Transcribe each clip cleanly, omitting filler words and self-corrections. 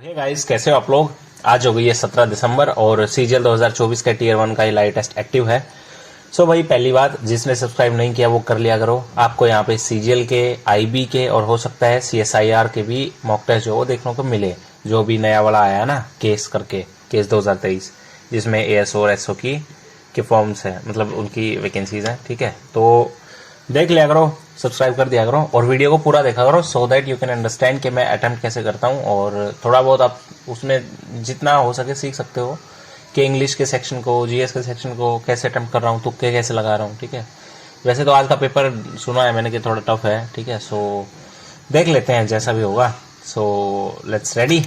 Hey guys, कैसे हो आप लोग। आज हो गई है 17 दिसंबर और सीजीएल 2024 का टीयर 1 का लाइव टेस्ट एक्टिव है। सो भाई, पहली बात, जिसने सब्सक्राइब नहीं किया वो कर लिया करो। आपको यहाँ पे सीजीएल के, आईबी के और हो सकता है सीएसआईआर के भी मॉक टेस्ट जो देखने को मिले। जो भी नया वाला आया है ना, केस करके, केस 2023, जिसमें एएसओ और एसओ की फॉर्म्स है, मतलब उनकी वैकेंसीज हैं। ठीक है, तो देख लिया करो, सब्सक्राइब कर दिया करो और वीडियो को पूरा देखा करो, so that you can understand कि मैं अटेम्प्ट कैसे करता हूँ। और थोड़ा बहुत आप उसमें जितना हो सके सीख सकते हो कि इंग्लिश के सेक्शन को, जीएस के सेक्शन को कैसे अटेम्प्ट कर रहा हूँ, तुक्के कैसे लगा रहा हूँ। ठीक है, वैसे तो आज का पेपर सुना है मैंने कि थोड़ा टफ है। ठीक है, सो देख लेते हैं जैसा भी होगा। सो लेट्स रेडी,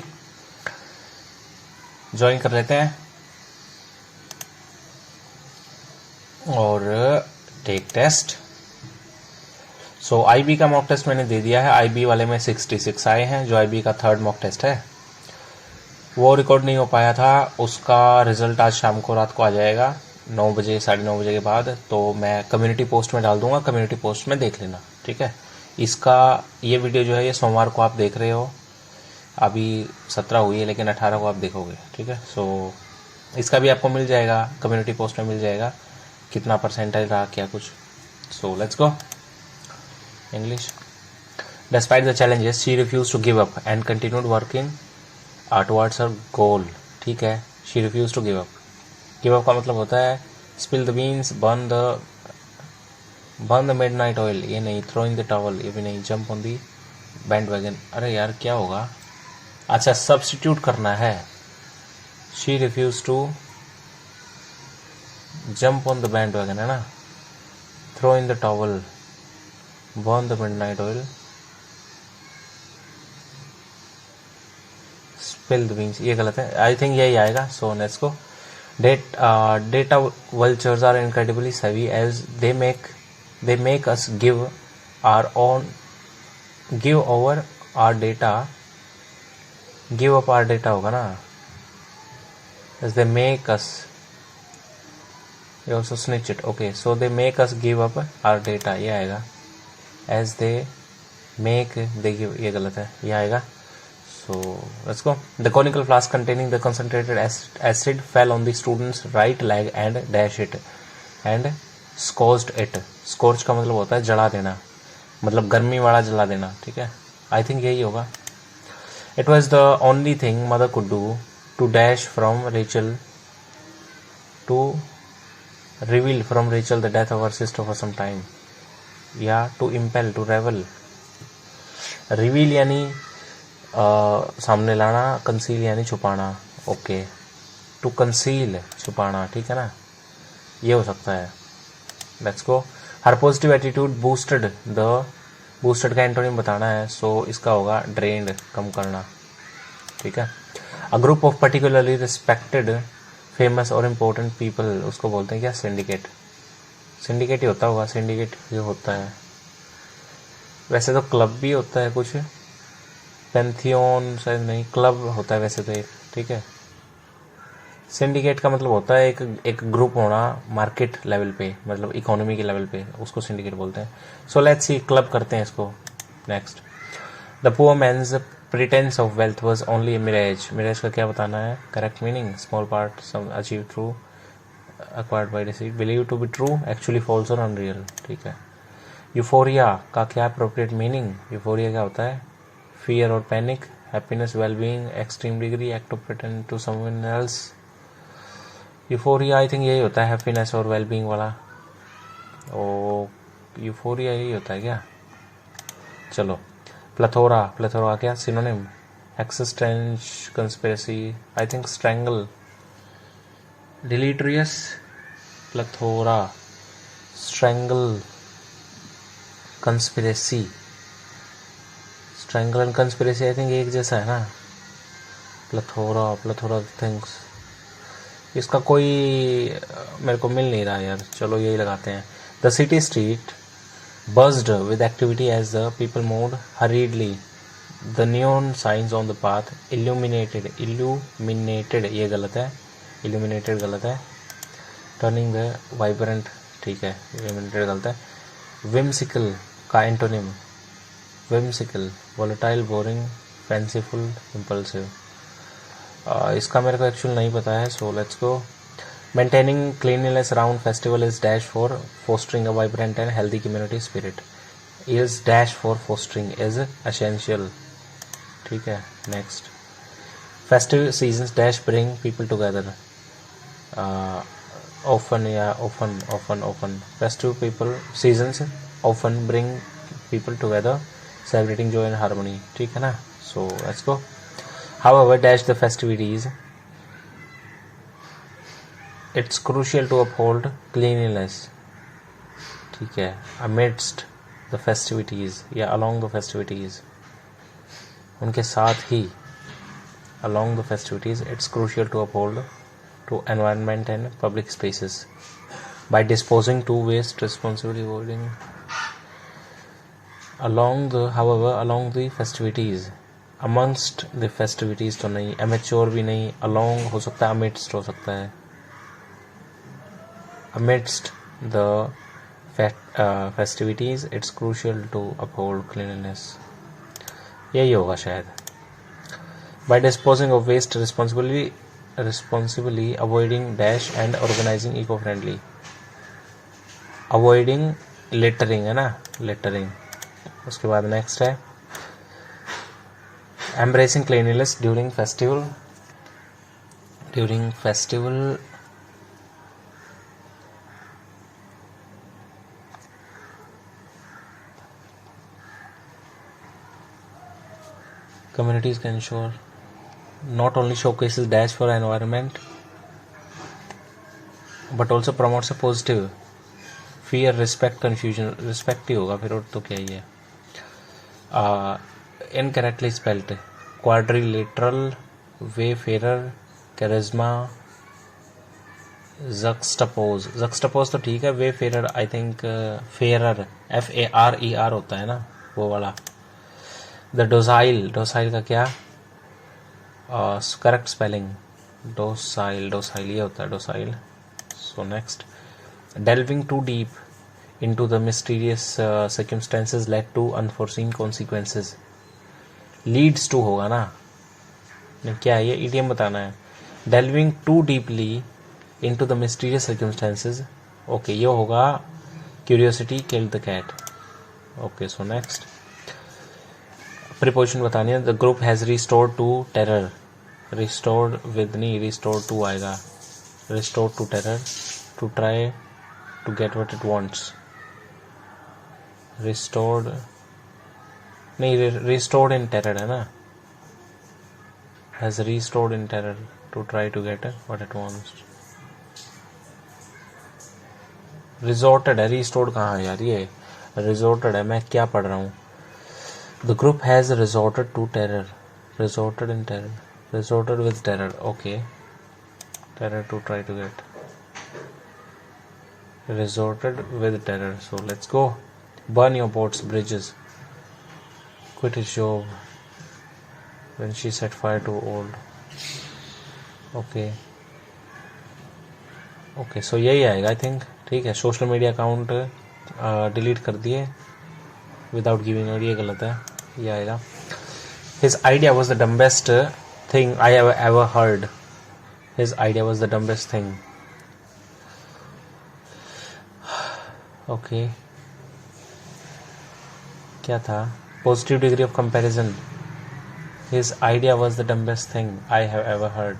ज्वाइन कर लेते हैं और टेक टेस्ट। सो आईबी का मॉक टेस्ट मैंने दे दिया है। आईबी वाले में 66 आए हैं। जो आईबी का थर्ड मॉक टेस्ट है वो रिकॉर्ड नहीं हो पाया था, उसका रिजल्ट आज शाम को, रात को आ जाएगा 9 बजे, 9:30 बजे के बाद। तो मैं कम्युनिटी पोस्ट में डाल दूंगा, कम्युनिटी पोस्ट में देख लेना। ठीक है, इसका ये वीडियो जो है ये सोमवार को आप देख रहे हो। अभी 17 हुई है लेकिन 18 को आप देखोगे। ठीक है, सो इसका भी आपको मिल जाएगा, कम्युनिटी पोस्ट में मिल जाएगा कितना परसेंटेज रहा, क्या कुछ। सो let's go. English. Despite the challenges, she refused to give up and continued working towards her goal. ठीक है, she refused to give up. Give up का मतलब होता है spill the beans, burn the midnight oil. ये नहीं, throw in the towel. ये भी नहीं, jump on the bandwagon. अरे यार क्या होगा, अच्छा substitute करना है। She refused to jump on the bandwagon है ना, throw in the towel, burn the midnight oil, spill the beans, ये गलत है। आई थिंक यही आएगा। सो let's go. Data vultures are incredibly savvy as they make us give over our data, give up our data होगा ना, as they make us, you also snitch it. Okay, so they make us give up our data, ये आएगा। as they make, they give, ये गलत है, ये आएगा। So let's go. The conical flask containing the concentrated acid fell on the student's right leg and dashed it and scorched it. Scorch का मतलब होता है जला देना, मतलब गर्मी वाला जला देना। ठीक है, आई थिंक यही होगा। It was the only thing mother could do to dash from Rachel, to reveal from Rachel the death of her sister for some time. या टू इम्पेल, टू रेवल। रिवील यानी सामने लाना, कंसील यानी छुपाना। ओके, टू कंसील, छुपाना। ठीक है ना, ये हो सकता है। Let's go. Her positive attitude boosted boosted का एंटोनिम बताना है। सो इसका होगा ड्रेन्ड, कम करना। ठीक है, a group of particularly respected, famous और इम्पोर्टेंट पीपल, उसको बोलते हैं क्या, सिंडिकेट। सिंडिकेट ही होता होगा, सिंडिकेट ये होता है। वैसे तो क्लब भी होता है कुछ, पेंथियोन शायद नहीं, क्लब होता है वैसे तो एक। ठीक है, सिंडिकेट का मतलब होता है एक ग्रुप होना मार्केट लेवल पे, मतलब इकोनॉमी के लेवल पे, उसको सिंडिकेट बोलते हैं। सो लेट्स सी, क्लब करते हैं इसको। Next, the poor man's pretence of wealth was only a mirage. Mirage का क्या बताना है, correct meaning, small part sum achieve through acquired by deceit, believed to be true, actually false और unreal। ठीक है, यूफोरिया का क्या अप्रोप्रिएट मीनिंग, यूफोरिया क्या होता है, फियर और panic, happiness, wellbeing, extreme degree, act of pretend to someone else. Euphoria I think यही होता है, हैप्पीनेस और वेलबींग वाला। ओ, यूफोरिया यही होता है क्या। चलो, प्लेथोरा, प्लेथोरा क्या synonym, existence, conspiracy, I think strangle, deleterious, plethora, strangle, conspiracy. Strangle and conspiracy I think एक जैसा है ना। प्लेथोरा थिंग्स, इसका कोई मेरे को मिल नहीं रहा यार, चलो यही लगाते हैं। The city street buzzed with activity as the people moved hurriedly. The neon signs on the path illuminated, ये गलत है, illuminated गलत है, turning the vibrant, ठीक है, illuminated गलत है। whimsical का antonym, whimsical, volatile, boring, fanciful, impulsive। इसका मेरे को एक्चुअल नहीं पता है, सो let's go. Maintaining cleanliness around festival is dash for fostering a vibrant and healthy community spirit. Is dash for fostering is essential. ठीक है, next. Festive seasons dash bring people together. often festive people seasons often bring people together celebrating joy and harmony. ठीक है ना. So let's go. However, dash the festivities, it's crucial to uphold cleanliness. ठीक है. Amidst the festivities या along the festivities, उनके साथ ही along the festivities it's crucial to uphold to environment and public spaces by disposing to waste responsibly, avoiding along the festivities, amongst the festivities तो नहीं, amateur भी नहीं, along हो सकता है, amidst हो सकता है, amidst the festivities it's crucial to uphold cleanliness. यही होगा शायद. By disposing of waste responsibly avoiding dash and organizing eco-friendly. Avoiding littering है ना, littering. उसके बाद नेक्स्ट है embracing cleanliness during festival communities can ensure not only showcases dash for environment but also promotes a positive fear, respect, confusion. respect ही होगा फिर, और तो क्या ही है. incorrectly spelled quadrilateral, wayfarer, charisma, juxtapose तो ठीक है. wayfarer I think fairer FARER होता है ना, वो वाला. the docile का क्या करेक्ट स्पेलिंग, docile ये होता है docile. So next, delving too deep into the mysterious circumstances led to unforeseen consequences. leads to होगा ना, क्या है ये, idiom बताना है. delving too deeply into the mysterious circumstances, okay, ये होगा curiosity killed the cat. okay, so next, preposition बतानी है. the group has restored to terror. restored with नहीं, restored to आएगा. restored to terror, to try to get what it wants. restored नहीं, restored in terror है ना, has restored in terror to try to get what it wants. resorted है, restored कहाँ है यार, ये resorted है, मैं क्या पढ़ रहा हूँ. the group has resorted to terror, resorted in terror, resorted with terror. okay, terror to try to get, resorted with terror. so let's go. burn your boats, bridges, quit his job when she set fire to old. okay, so यही आएगा I think. ठीक है. Social media account delete कर दिए without giving, और ये गलत है, ये आएगा. His idea was the dumbest thing I have ever heard. His idea was the dumbest thing. okay, क्या था? Positive degree of comparison. His idea was the dumbest thing I have ever heard.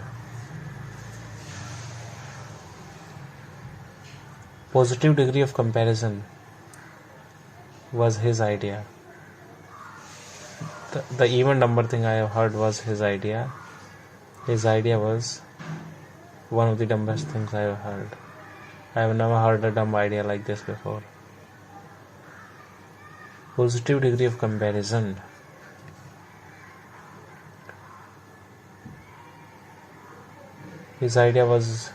Positive degree of comparison was his idea. The even number thing I have heard was his idea. His idea was one of the dumbest things I have heard. I have never heard a dumb idea like this before. Positive degree of comparison. His idea was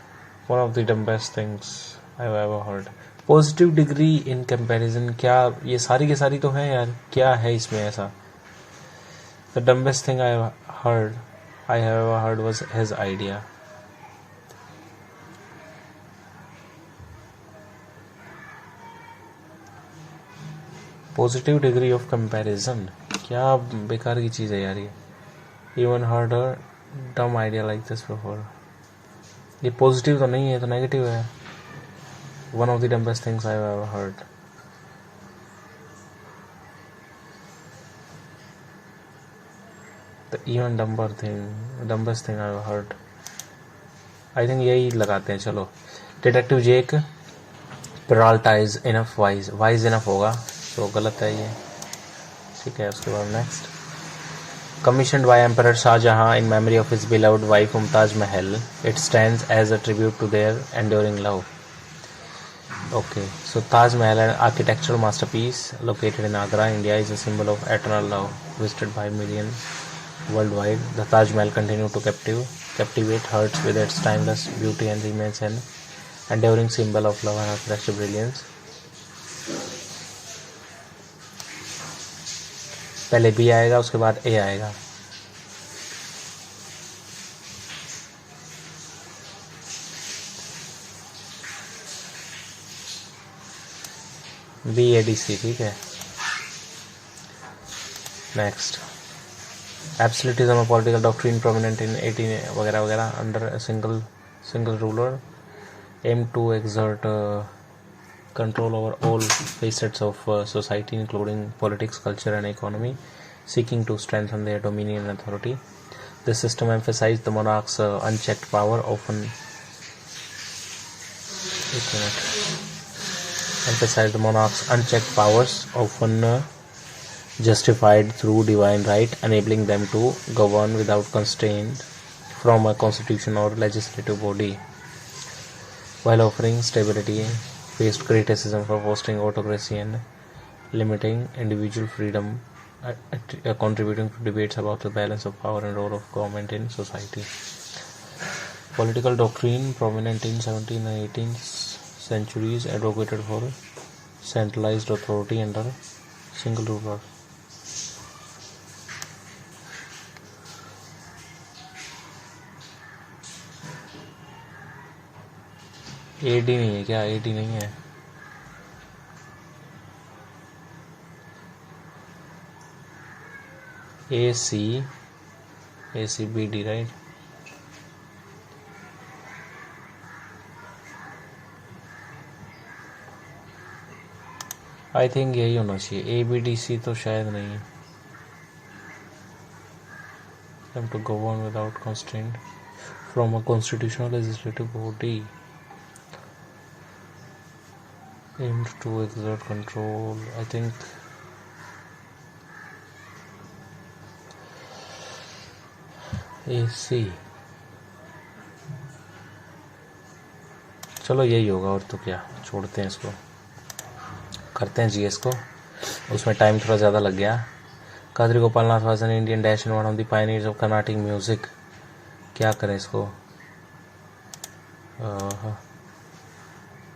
one of the dumbest things I have ever heard. Positive degree in comparison, क्या ये सारी की सारी तो है यार, क्या है इसमें ऐसा? The dumbest thing I have ever heard was his idea. Positive degree of comparison, क्या बेकार की चीज़ है यार ये. Even harder डम आइडिया लाइक दिस बिफोर. ये पॉजिटिव तो नहीं है, तो नेगेटिव है. One of the dumbest things I have ever heard. The even dumbest thing I have heard. I think यही लगाते हैं. चलो, detective Jake Peralta is enough wise enough होगा, तो गलत है ये. ठीक है, उसके बाद next. Commissioned by Emperor Shah Jahan in memory of his beloved wife Mumtaz Mahal, it stands as a tribute to their enduring love. Okay, so Taj Mahal, an architectural masterpiece located in Agra, India, is a symbol of eternal love, visited by millions worldwide. The Taj Mahal continues to captivate hearts with its timeless beauty and remains an enduring symbol of love and architectural brilliance. पहले B आएगा, उसके बाद A आएगा. BADC. ठीक है, next. Absolutism a political doctrine prominent in 18 वगैरह वगैरह under a single ruler aim to exert control over all facets of society, including politics, culture, and economy, seeking to strengthen their dominion and authority. This system emphasized the monarch's unchecked power, often justified through divine right, enabling them to govern without constraint from a constitution or legislative body, while offering stability. Faced criticism for fostering autocracy and limiting individual freedom, contributing to debates about the balance of power and role of government in society. Political doctrine prominent in 17th and 18th centuries advocated for centralized authority under single ruler. AD नहीं है क्या? AD नहीं है. ACBD right. आई think यही होना चाहिए. ABDC तो शायद नहीं है. Them to govern without constraint from a constitutional legislative body. Aimed to exert control. I think AC. चलो यही होगा, और तो क्या, छोड़ते हैं इसको. करते हैं GS को. उसमें टाइम थोड़ा ज़्यादा लग गया. Kadri Gopalnath was an Indian dash in one of the pioneers of Carnatic music. क्या करें इसको.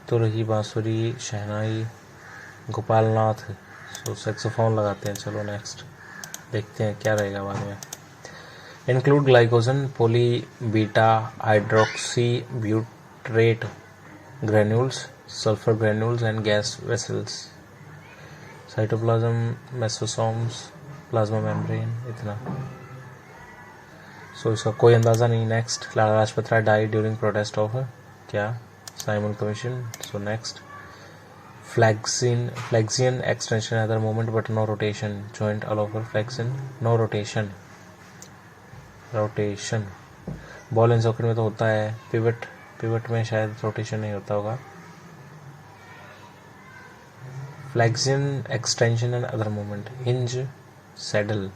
तो रही बांसुरी, शहनाई, गोपाल नाथ. सो सैक्सोफोन लगाते हैं. चलो नेक्स्ट देखते हैं क्या रहेगा बाद में. Include glycogen, poly beta hydroxy butyrate granules, sulphur granules and gas vessels. Cytoplasm, mesosomes, plasma membrane. इतना. सो इसका कोई अंदाज़ा नहीं. Next. Lala Lajpat Rai die during protest of क्या? Simon Commission. So next. Flexion extension other movement but no rotation. Joint all over flexion. No rotation. Ball and socket में तो होता है. पिवट में शायद रोटेशन नहीं होता होगा. Flexion extension and other movement. Hinge, saddle.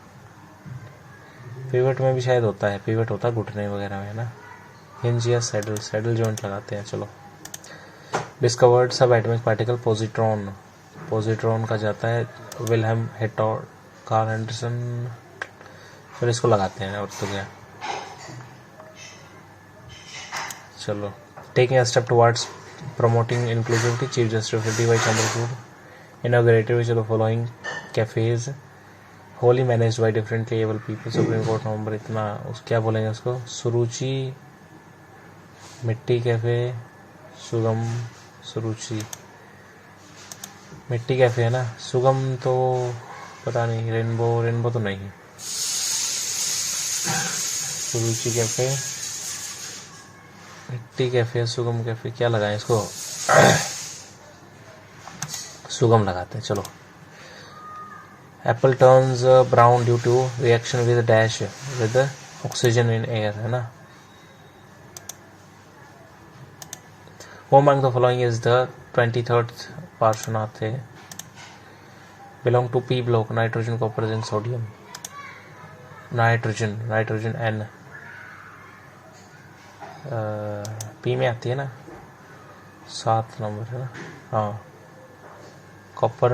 Pivot में भी शायद होता है. पिवट होता है घुटने वगैरह में ना. हिंज या सैडल जॉइंट लगाते हैं. चलो. डिस्कवर्ड सब एटॉमिक पार्टिकल पोजिट्रॉन का जाता है विल्हेम हेटोर कार्ल एंडरसन. फिर इसको लगाते हैं, और तो क्या. चलो. Taking a step towards promoting inclusivity, chief justice of DY Chandrachud inaugurated which of the following cafes wholly managed by differently abled people. Supreme Court November. इतना क्या बोलेंगे उसको. सुरुचि, मिट्टी कैफे, सुगम, सुरुचि. मिट्टी कैफे है ना. सुगम तो पता नहीं. रेनबो तो नहीं. Suruchi cafe, tea cafe, Sugam cafe, क्या लगाएं इसको? सुगम लगाते हैं चलो। Apple turns brown due to reaction with dash with oxygen in air, है ना। Who among the following is the 23rd Parshvanatha? Belong to P block, nitrogen, copper, zinc, sodium. Nitrogen N P में आती है ना, 7 number है ना। हाँ, copper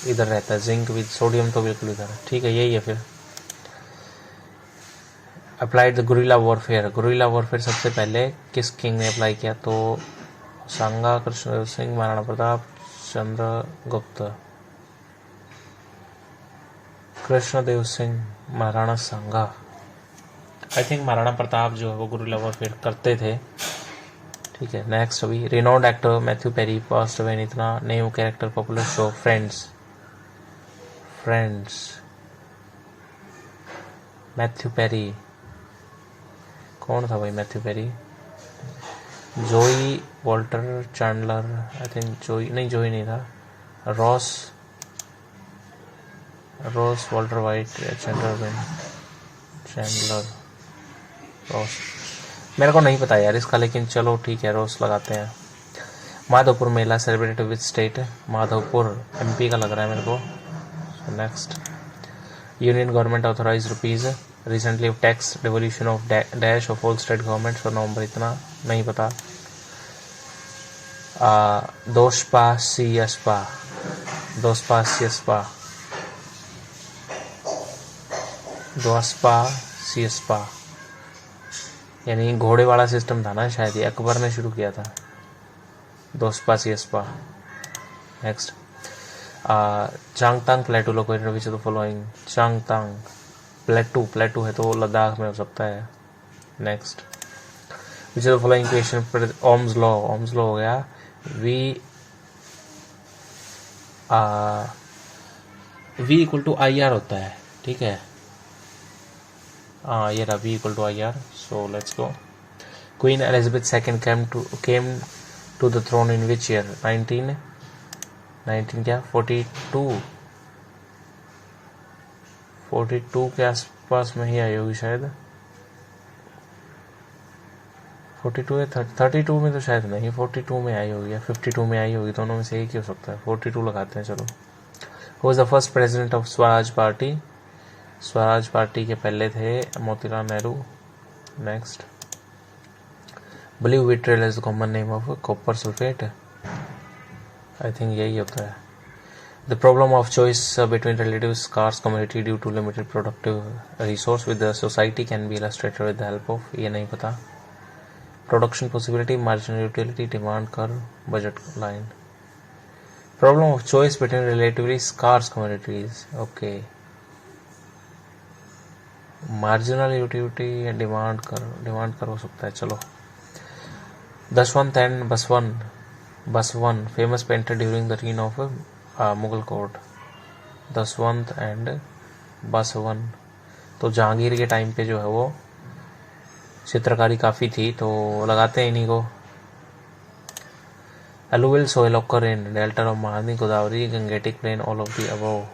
इधर रहता है, जिंक विद सोडियम तो बिल्कुल इधर है। ठीक है, यही है फिर। Applied the guerrilla warfare, guerrilla warfare सबसे पहले किस किंग ने अप्लाई किया? तो सांगा, कृष्णदेव सिंह, महाराणा प्रताप, चंद्रगुप्त। कृष्णदेव सिंह, महाराणा सांगा। आई थिंक महाराणा प्रताप जो है वो गुरिल्ला वॉरफेयर करते थे। ठीक है, नेक्स्ट अभी renowned actor Matthew Perry passed away in इतना name character popular show Friends. Matthew Perry कौन था भाई? Matthew Perry, Joey, Walter, Chandler, I think Joey नहीं था, Ross, Walter White, Chandler, Ross. मेरे को नहीं पता यार इसका, लेकिन चलो ठीक है, रॉस लगाते हैं। Madhavpur Mela celebrated with state, Madhavpur MP का लग रहा है मेरे को। Next, union government authorise rupees recently tax devolution of dash of all state government for November, इतना नहीं पता। दोस्पा सियस्पा, यानी घोड़े वाला सिस्टम था ना शायद, ये अकबर ने शुरू किया था, दोस्पा सियस्पा। Next, Changthang plateau located which of the following? Changthang plateau है तो लद्दाख में हो सकता है। Next, which of the following equation Ohm's law हो गया, V इक्वल टू IR होता है। ठीक है, ये रहा V equal to IR। So let's go. Queen Elizabeth second came to the throne in which year? 19 क्या 42 के आसपास में ही आई होगी शायद। 42 या 32 में तो शायद नहीं, 42 में आई होगी या 52 में आई होगी, दोनों में से एक ही हो सकता है। 42 लगाते हैं चलो। Who was the first president of Swaraj party? Swaraj party के पहले थे Motilal Nehru. Next, blue vitriol is the common name of copper sulphate, I think यही होता है। The problem of choice between relative scarce community due to limited productive resource with the society can be illustrated with the help of, ये नहीं पता। Production possibility, marginal utility, demand curve, budget line. Problem of choice between relatively scarce communities, okay. Marginal utility या demand कर हो सकता है चलो। Daswant and Basawan famous painter during the reign of Mughal court. Daswant and Basawan, तो जहांगीर के टाइम पे जो है वो चित्रकारी काफ़ी थी, तो लगाते हैं इन्हीं को। Alluvial soil occur in delta of Mahanadi, Godavari, Gangetic plain, all of the above.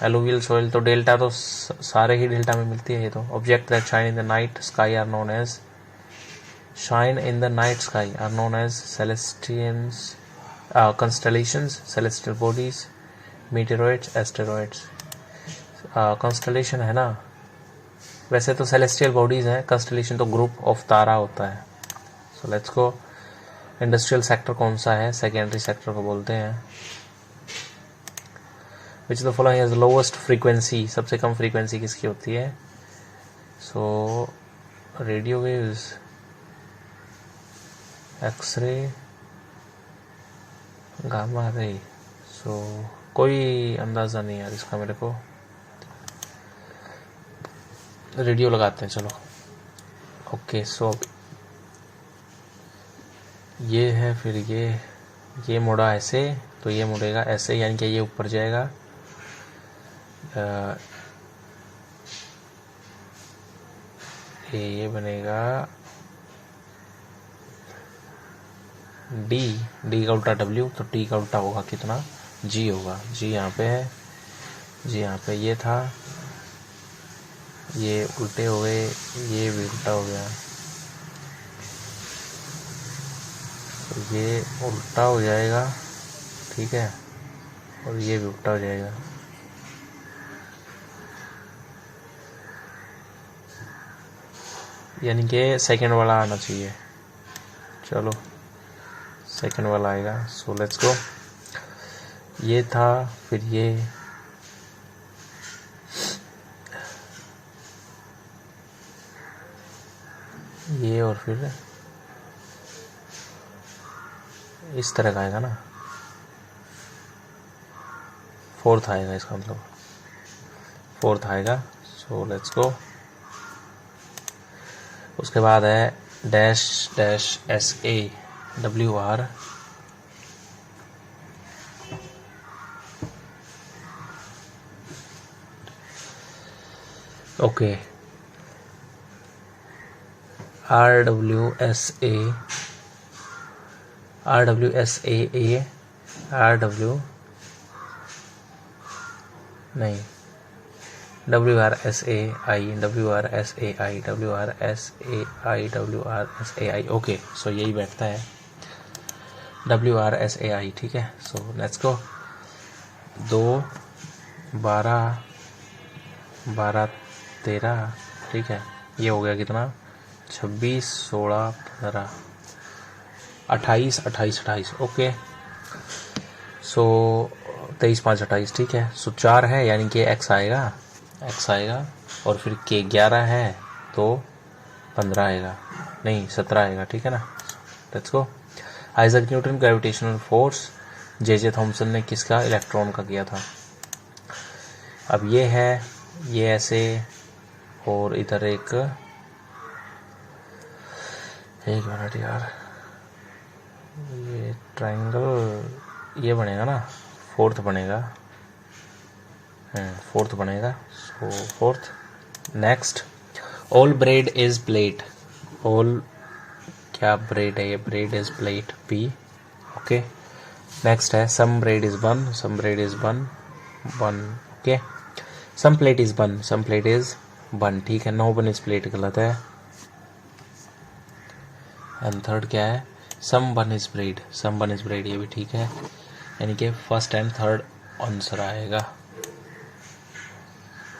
Alluvial soil तो डेल्टा तो सारे ही डेल्टा में मिलती है ये तो। Object that shine in the night sky are known as celestials, constellations, celestial bodies, meteoroids, asteroids। constellation है ना, वैसे तो celestial bodies हैं, constellation तो group of तारा होता है। so let's go। Industrial sector कौन सा है? सेकेंडरी सेक्टर को बोलते हैं। Which the following has lowest frequency, सबसे कम फ्रीक्वेंसी किसकी होती है? So radio waves, X-ray, gamma ray. So कोई अंदाज़ा नहीं यार इसका मेरे को, रेडियो लगाते हैं चलो। ओके, सो ये है, फिर ये मुड़ा ऐसे, तो ये मुड़ेगा ऐसे, यानी कि ये ऊपर जाएगा। ये बनेगा डी का उल्टा W, तो T का उल्टा होगा कितना, G होगा। G यहाँ पे है, G यहाँ पे ये था, ये उल्टे हो गए, ये भी उल्टा हो गया, तो ये उल्टा हो जाएगा, ठीक है, और ये भी उल्टा हो जाएगा। यानी कि सेकंड वाला आना चाहिए। चलो सेकंड वाला आएगा। सो लेट्स गो। ये था, फिर ये और फिर इस तरह का आएगा ना, फोर्थ आएगा, इसका मतलब फोर्थ आएगा। सो लेट्स गो। उसके बाद है dash dash SAWR, okay, RWSA, नहीं, WRSAI, ओके। सो यही बैठता है, WRSAI, ठीक है। सो लेट्स गो। 2 12 12 13, ठीक है, ये हो गया कितना, 26 16 15 28 28 28, ओके। सो 23 5 28, ठीक है। सो 4 है, यानी कि x आएगा, और फिर k 11 है तो 15 आएगा, नहीं 17 आएगा, ठीक है ना। Let's go. Isaac Newton gravitational force, J.J. Thomson ने किसका, इलेक्ट्रॉन का किया था। अब ये है, ये ऐसे, और इधर एक मिनट यार, ये ट्राइंगल ये बनेगा ना, फोर्थ बनेगा। So fourth. Next, all bread is plate, all क्या ब्रेड है, ये bread is plate P, okay. Next है some bread is bun, okay. Some plate is bun, ठीक है। नो बन इज प्लेट गलत है। एंड थर्ड क्या है, सम बन इज ब्रेड, ये भी ठीक है। यानी कि फर्स्ट एंड थर्ड आंसर आएगा,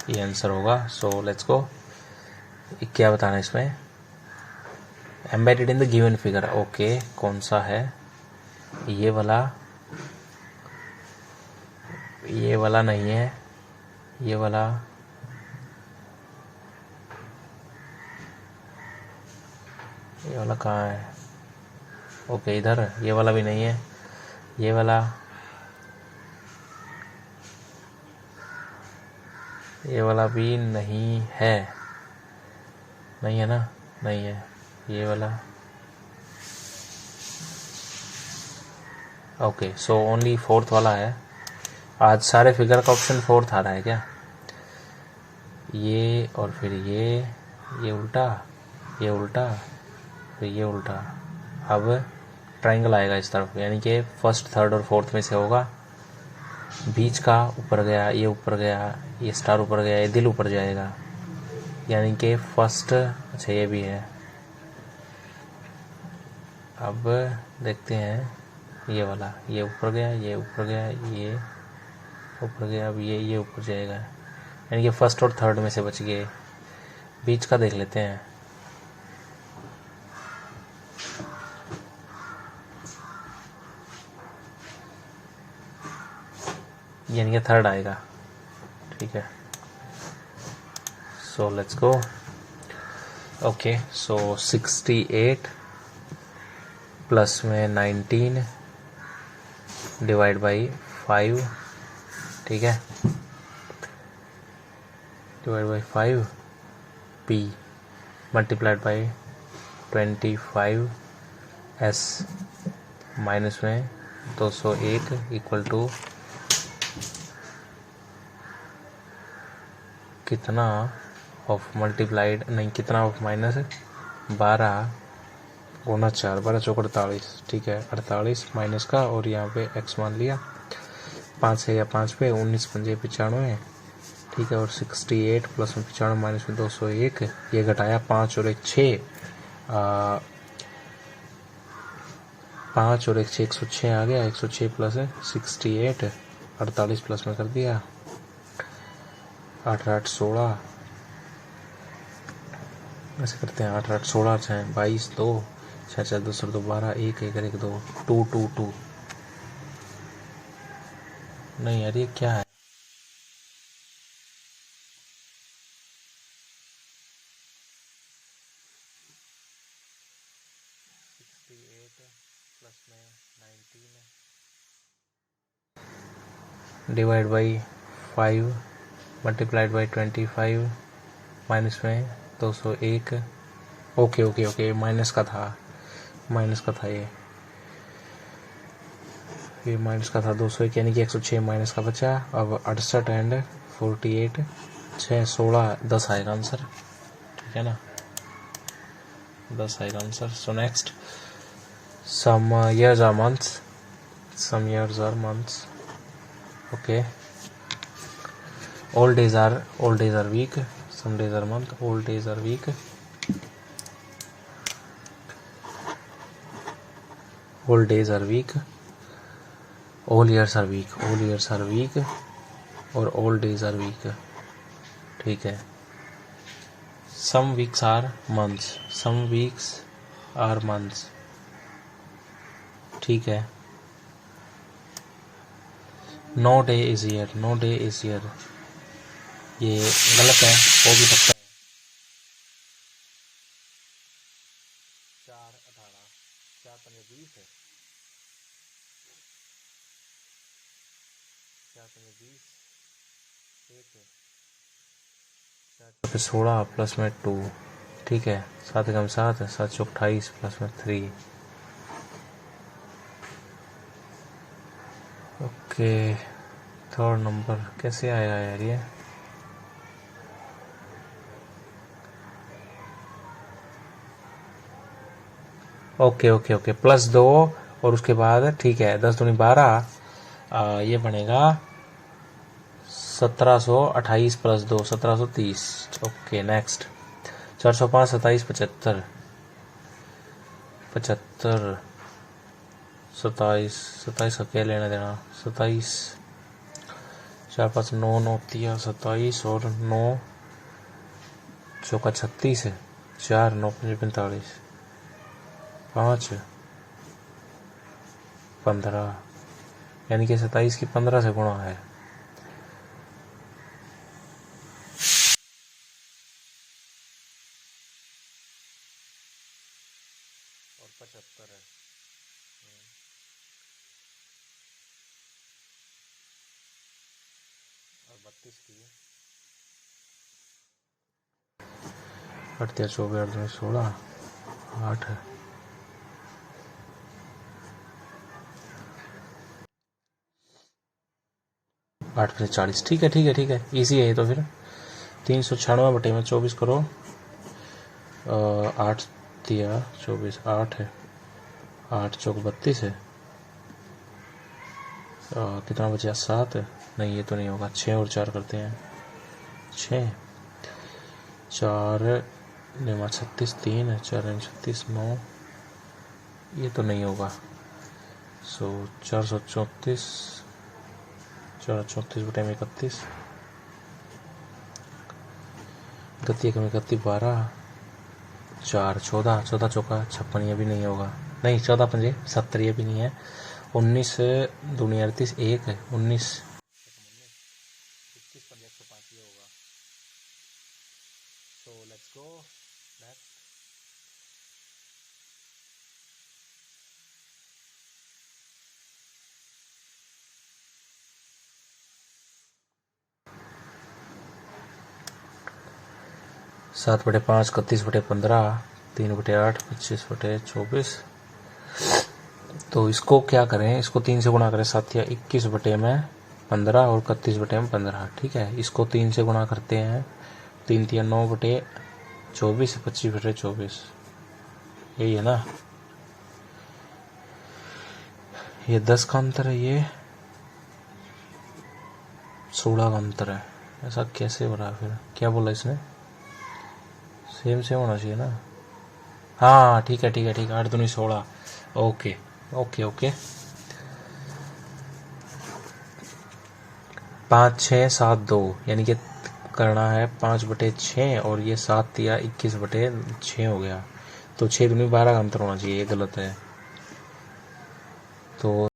ये आंसर होगा। सो लेट्स गो। क्या बताना है इसमें, embedded in the given figure, okay. कौन सा है, ये वाला नहीं है, ये वाला कहाँ है, ओके इधर, ये वाला भी नहीं है, ये वाला भी नहीं है, ना, नहीं है ये वाला, ओके। सो ओनली फोर्थ वाला है। आज सारे फिगर का ऑप्शन फोर्थ आ रहा है क्या, ये और फिर ये उल्टा, फिर ये उल्टा। अब ट्राइंगल आएगा इस तरफ, यानी कि फर्स्ट थर्ड और फोर्थ में से होगा। बीच का ऊपर गया, ये ऊपर गया, ये स्टार ऊपर गया, ये दिल ऊपर जाएगा, यानी कि फर्स्ट। अच्छा ये भी है। अब देखते हैं, ये वाला, ये ऊपर गया, ये ऊपर गया, ये ऊपर गया, अब ये ऊपर जाएगा, यानी कि फर्स्ट और थर्ड में से बच गए। बीच का देख लेते हैं, यानी कि थर्ड आएगा, ठीक है। सो let's go. Okay, so 68 plus में 19 डिवाइड बाई 5, ठीक है, divide by 5 P multiplied by 25 S minus में 201 इक्वल टू कितना, ऑफ मल्टीप्लाइड नहीं कितना ऑफ माइनस 12 गुना 4 12 चौक 48 ठीक है 48 माइनस का और यहाँ पे x मान लिया 5 है या 5 पे 19 पंजे 95 ठीक है और 68 प्लस में 95 माइनस में 201 ये घटाया 5 और 1 6 5 और 1 6 106 आ गया 106 प्लस है 68 48 प्लस में कर दिया 8 8 16 ऐसे करते हैं 8 8 16 6 22 2 6 6 2 2 12 1 1 1 2 2 2 2 नहीं यार ये क्या है प्लस में 19 divide by 5 multiplied by 25 minus में 201 ओके ओके ओके माइनस का था ये माइनस का था 201 यानी कि 106 माइनस का बचा अब 68 एंड 48 6 16 10 आएगा आंसर ठीक है ना 10 आएगा answer so next some years are months okay all days are week some days are month all days are week all days are week all years are week और all days are week ठीक है some weeks are months ठीक है no day is year ये गलत है हो भी सकता है 4 18 4 पंजे 20 है 4 पंजे 20 1 4 पे 16 प्लस में 2 ठीक है 7 कम 7 7 चौक 28 प्लस में 3 ओके थर्ड नंबर कैसे आएगा यार ये ओके प्लस 2 और उसके बाद ठीक है 10 दूनी 12 ये बनेगा 1728 प्लस 2 1730 ओके नेक्स्ट 405 27 75 27 का क्या लेना देना 27 4 5 9 9 3 27 और 9 चौका 36 है 4 9 45 5 15 यानी कि 27 की 15 से गुणा है और 75 है और 32 की है 8 24 8 में 16 8 है 8 से 40 ठीक है इजी है ये तो फिर 396 बटे में 24 करो 8 दिया 24 8 है 8 चौक 32 है कितना बचा 7 नहीं ये तो नहीं होगा 6 और 4 करते हैं 6 4 निमा 36 3 4 36 9 ये तो नहीं होगा सो 434 434 बटे में 31 31 में 31 12 4 14 14 चौका 56 ये भी नहीं होगा नहीं 14 पंजे 70 ये भी नहीं है 19 दूनी 38 1 है 19 21 पंजे 105 ये होगा सो लेट्स गो नेक्स्ट 7 बटे 5 31 बटे 15 3 बटे 8 25 बटे 24 तो इसको क्या करें इसको 3 से गुणा करें 7 या 21 बटे में 15 और 31 बटे में 15 ठीक है इसको 3 से गुणा करते हैं 3 तिया 9/24, 25/24, यही है ना। ये 10 का अंतर है, ये 16 का अंतर है। ऐसा कैसे हो रहा है फिर? क्या बोला इसने? सेम सेम होना चाहिए ना। हाँ ठीक है ठीक है ठीक है, 8 दूनी 16। Okay okay okay. 5 6 7 2, यानी कि करना है 5/6 और ये 7 या 21/6 हो गया। तो 6 दूनी 12 का अंतर होना चाहिए, ये गलत है। तो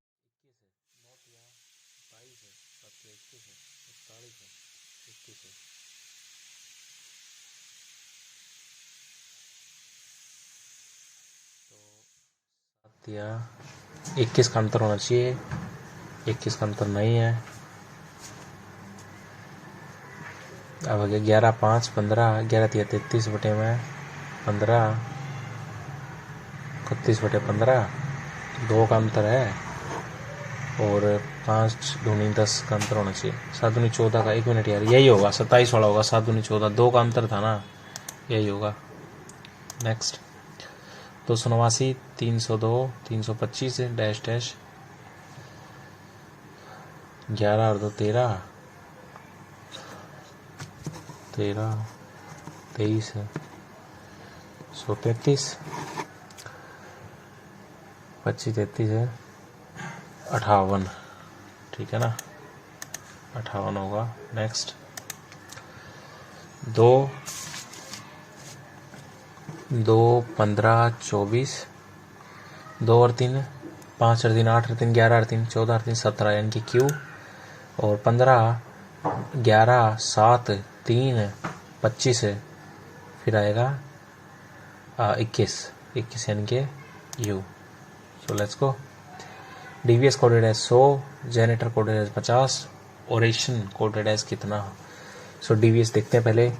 या 21 का अंतर होना चाहिए, 21 का अंतर नहीं है। अब हो गया 11 5 15, 11 तिया 33 बटे में 15, 31/15, 2 का अंतर है। और 5 दूनी 10 का अंतर होना चाहिए। 7 दूनी 14 का, 1 मिनट यार, यही होगा 27 वाला होगा। 7 दूनी 14, 2 का अंतर था ना, यही होगा। नेक्स्ट 289, 302, 325 डैश डैश 11 और 2 13, 13 23 133, 25 33 है 58, ठीक है ना, 58 होगा। नेक्स्ट 2 2 15 24, 2 और 3 5 और 3 8 और 3 11 और 3 14 और 3 17, यानी कि क्यू। और 15 11 7 3 25 फिर आएगा 21 यानी कि U. So let's go. DVS coded as 100, janitor coded as 50, oration coded as कितना? सो डीवीएस देखते हैं पहले।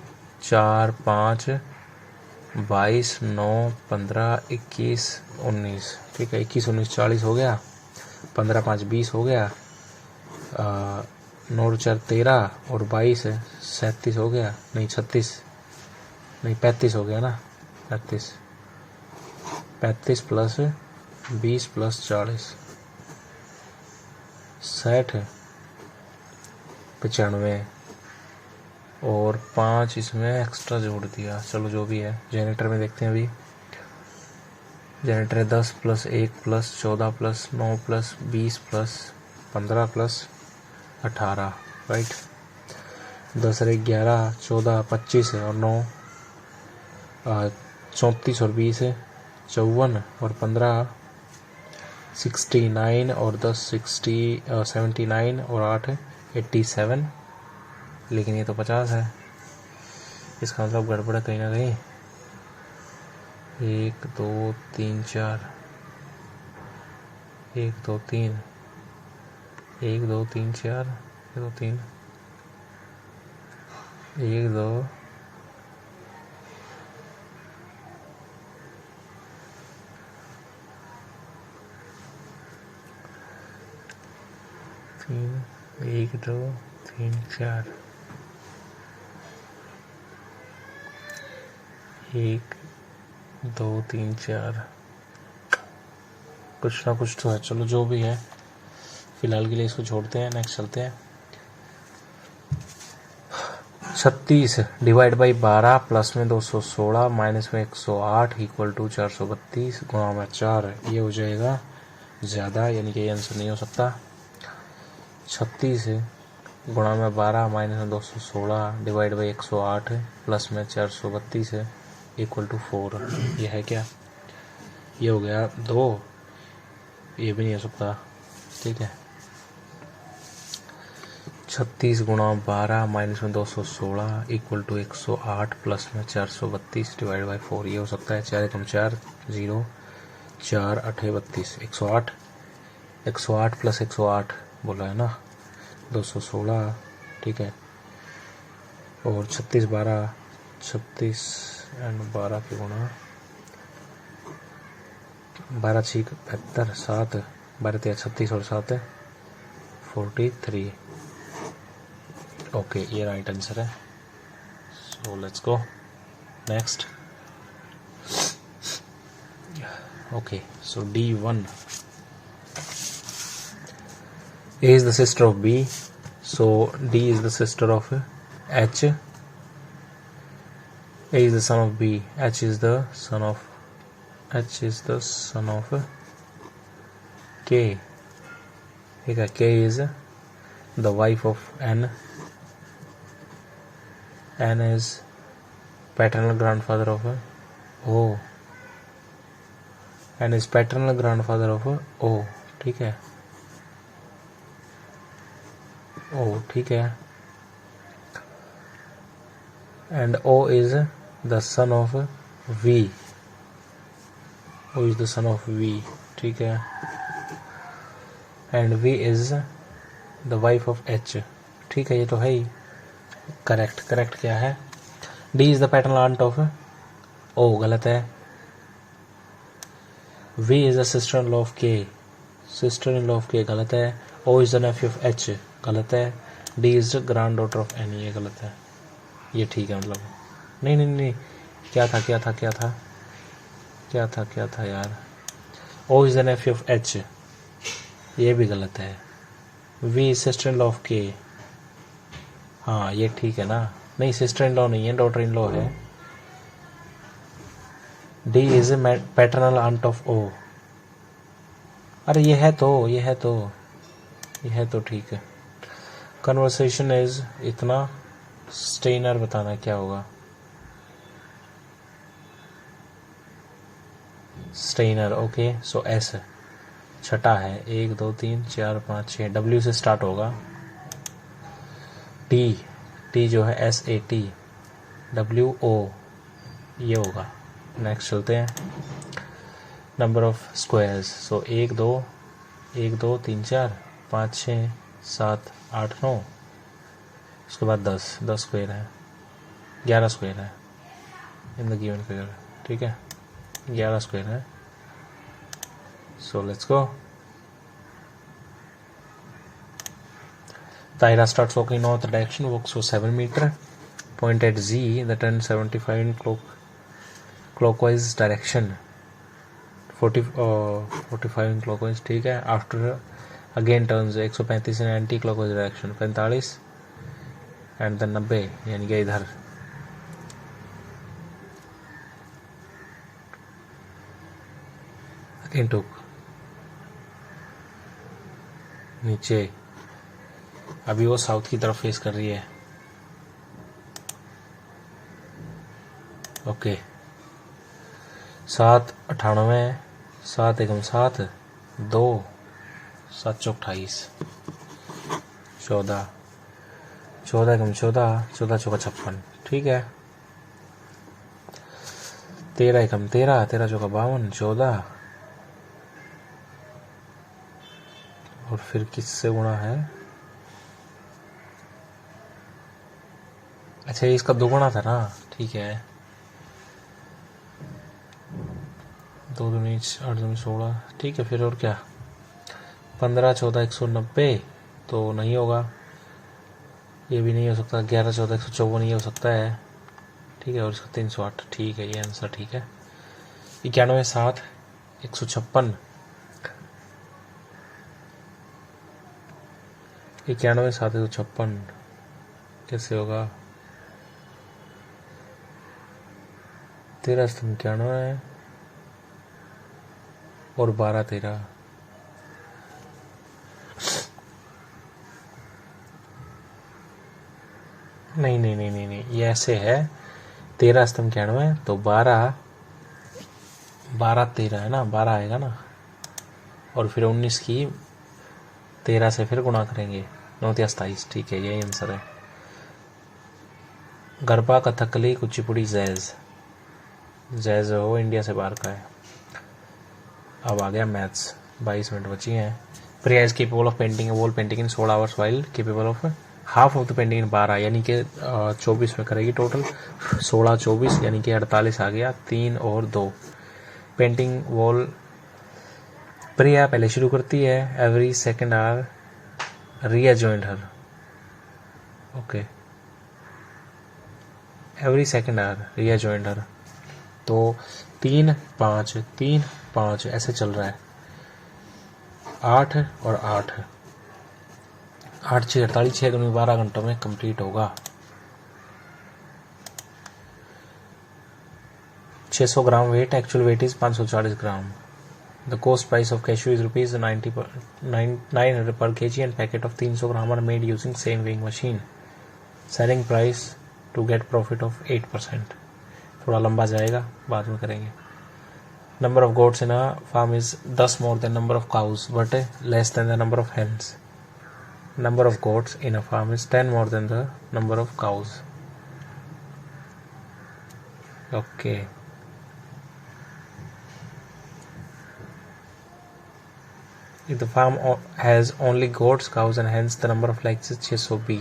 4 5 22 9 15 21 19, ठीक है। 21 19 40 हो गया। 15 5 20 हो गया। 9 4 13 और 22 37 हो गया। नहीं 36 नहीं 35 हो गया ना। 35 प्लस 20 प्लस 40 60 95 और 5 इसमें एक्स्ट्रा जोड़ दिया। चलो जो भी है, जेनेटर में देखते हैं अभी। Generator 10 plus 1 plus 14 plus 9 plus 20 plus 15 plus 18, right. 10 और 11 14 25 और 9 34 और 20 54 और 15 69 और 10 79 और 8 87, लेकिन ये तो 50 है। इसका मतलब गड़बड़ है कहीं ना कहीं। 1 2 3 4 1 2 3 1 2 3 4 1 2 3 1 2 3 1 2 3 4 1 2 3 4, कुछ ना कुछ तो है। चलो जो भी है, फिलहाल के लिए इसको छोड़ते हैं। नेक्स्ट चलते हैं। 36 डिवाइड बाई 12 प्लस में 216 माइनस में 108 इक्वल टू 432 गुणा में 4, ये हो जाएगा ज़्यादा, यानी कि ये आंसर नहीं हो सकता। 36 गुणा में 12 माइनस में 216 डिवाइड बाई 108 प्लस में 432 इक्वल टू 4, ये है क्या? ये हो गया 2, ये भी नहीं हो सकता, ठीक है। 36 गुणा 12 माइनस में 216 इक्वल टू 108 प्लस में 432 डिवाइड बाई 4, ये हो सकता है। 4 कम 4 0 4 8 32 108 प्लस 108 बोला है ना, 216, ठीक है। और 36 12 36 एंड 12 के गुणा 12 6 72 7 12 13 36 और 7 43, ओके ये राइट आंसर है। So let's go next. Okay, so D1. A is the sister of B, so D is the sister of H. A is the son of B, H is the son of K. K is the wife of N. N is paternal grandfather of O. N is paternal grandfather of O. ठीक है, O ठीक है. And O is the son of V. O is the son of V. ठीक है. And V is the wife of H. ठीक है, ये तो है ही. करेक्ट क्या है? D is the paternal aunt of O. गलत है. V is the sister-in-law of K. Sister-in-law of K गलत है. O is the nephew of H. गलत है. D is the granddaughter of N. ये गलत है. ये ठीक है, मतलब नहीं. क्या था यार? O is the nephew of H. ये भी गलत है. V is sister-in-law of K. हाँ, ये ठीक है ना? नहीं, sister-in-law नहीं है, daughter-in-law है. D is paternal aunt of O. अरे ये है तो ठीक है. Conversation is इतना. स्टेनर बताना क्या होगा? स्टेनर. ओके, सो S छठा है. 1 2 3 4 5 6. W से स्टार्ट होगा. T जो है SAT. WO ये होगा. नेक्स्ट चलते हैं. Number of squares. सो 1 2 3 4 5 6 7 8 9. उसके बाद 10 स्क्वायर है. 11 स्क्वायर है इन द गिवन फिगर. ठीक है, 11 स्क्वायर है. सो let's go. Taira starts walking north direction, walks for 7 meters. Point at Z, the turn 75 in clockwise direction. 45 in clockwise. ठीक है. After again turns 135 in anti clockwise direction. 45 and then 90, यानी कि इधर. Again took नीचे. अभी वो south की तरफ फेस कर रही है. ओके. 7 98 7 एकम 7 2 7 चौक 28 14 14 एकम 14 14 चौका 56. ठीक है. 13 एकम 13 13 चौका 52 14. और फिर किससे गुणा है? अच्छा, ये इसका दोगुना था ना. ठीक है. 2 2 8 2 16. ठीक है, फिर और क्या? 15 14 190 तो नहीं होगा. ये भी नहीं हो सकता. 11 14 154 नहीं हो सकता है. ठीक है. और इसका 308. ठीक है, ये आंसर ठीक है. 91 7 156. 91 7 156 कैसे होगा? 13 स्तंभ 91 है और 12 13. नहीं, ये ऐसे है. 13 स्तंभ 91 तो 12 13 है ना. 12 आएगा ना. और फिर 19 की 13 से फिर गुणा करेंगे. 9 27. ठीक है, यही आंसर है. गरबा कथकली कुचिपुड़ी जैज हो इंडिया से बाहर का है. अब आ गया मैथ्स. 22 मिनट बची हैं. Priya is capable of painting wall painting in 16 hours while capable of half of the painting in 12, यानी कि 24 में करेगी टोटल. 16 24 यानी कि 48 आ गया. 3 और 2. पेंटिंग वॉल प्रिया पहले शुरू करती है. Every second hour rejoined her. Okay. Every second hour rejoined, तो 3 5 3 5 ऐसे चल रहा है। 8 और 8 8 6 48 6 दूनी 12 घंटों में कंप्लीट होगा। 600 gram weight, actual weight is 540 gram. The cost price of cashew is rupees 900 per kg and packet of 300 gram are made using same weighing machine. Selling price to get profit of 8%। थोड़ा लंबा जाएगा, बाद में करेंगे। Number of goats in a farm is 10 more than number of cows but less than the number of hens. Number of goats in a farm is 10 more than the number of cows. Okay. If the farm has only goats, cows and hens, the number of legs is 620.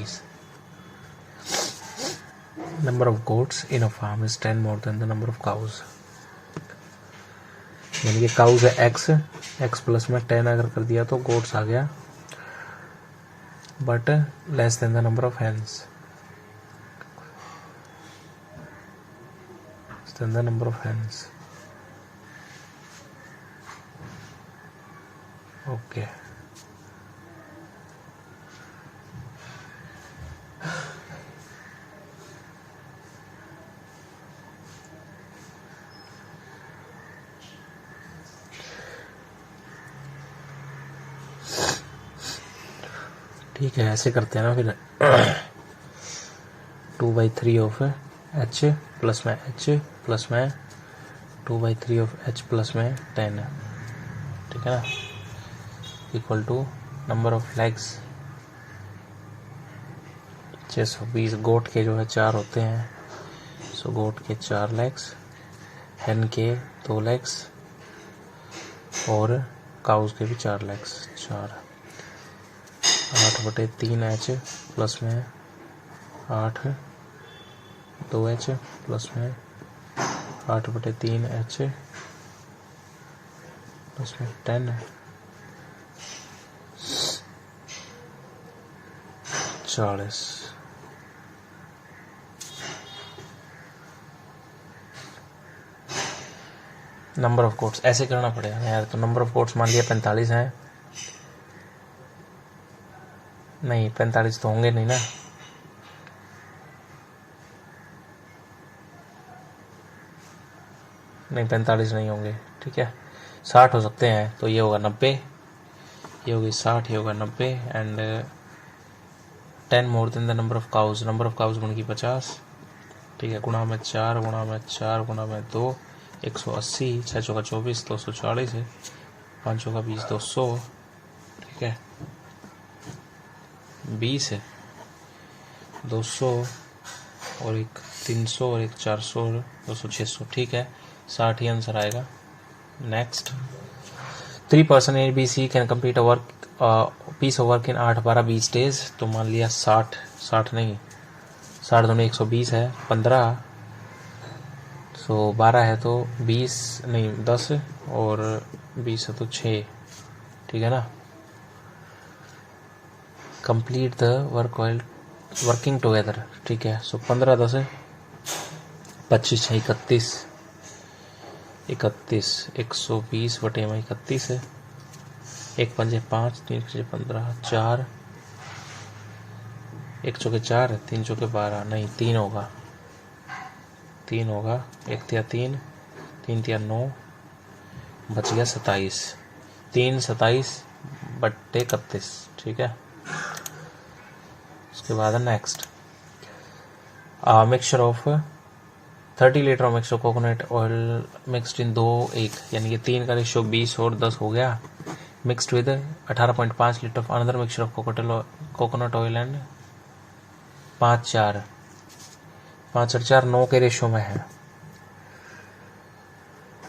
Number of goats in a farm is 10 more than the number of cows. यानी कि cause है x plus में 10 अगर कर दिया तो goats आ गया, but less than the number of hens, then the number of hens. Okay, ठीक है, ऐसे करते हैं ना फिर। 2/3 ऑफ एच प्लस में एच प्लस में 2/3 ऑफ एच प्लस में 10, ठीक है ना, equal to number of legs 620। Goat के जो है 4 होते हैं, सो गोट के 4 लेग्स, हेन के 2 लेग्स और काउस के भी 4 लेग्स, 4। 8/3 एच प्लस में 8 2h प्लस में 8/3 एच प्लस में 10 40। नंबर ऑफ कोट्स ऐसे करना पड़ेगा यार। तो नंबर ऑफ कोट्स मान लिया 45 हैं, नहीं 45 तो होंगे नहीं ना, नहीं 45 नहीं होंगे, ठीक है 60 हो सकते हैं। तो ये होगा 90, ये होगी 60, ये होगा 90 and 10 more than the number of cows. Number of cows गुण की 50, ठीक है, गुणा में 4 गुणा में 4 गुणा में 2 180, 6 चौका 24 240 है, 5 चौका 20 200, ठीक है 20 है, 200 और एक 300 और एक 400 और 200 600, ठीक है 60 ही आंसर आएगा। Next, 3 person A B C can complete a work piece of work in 8 12 20 days. तो मान लिया 60 नहीं, 60 दोनों 120 है, 15 सो 12 है तो 20 नहीं 10 और 20 है तो 6, ठीक है ना। Complete the work while working together, ठीक है, सो 15 10 25 6 31 31 120 बटे में 31 है, 1 पंजे 5 3 पंजे 15 4 1 चौके 4 3 चौके 12 नहीं 3 होगा 1 तिया 3 3 तिया 9 बच गया 27, 3 27 बट्टे 31, ठीक है। उसके बाद next, mixture of 30 litre of mixture coconut oil mixed in 2 1, यानी कि 3 का रेशियो 20 और 10 हो गया, mixed with 18.5 litre of another mixture of coconut oil and 5 4 5 और 4 9 के रेशियो में है,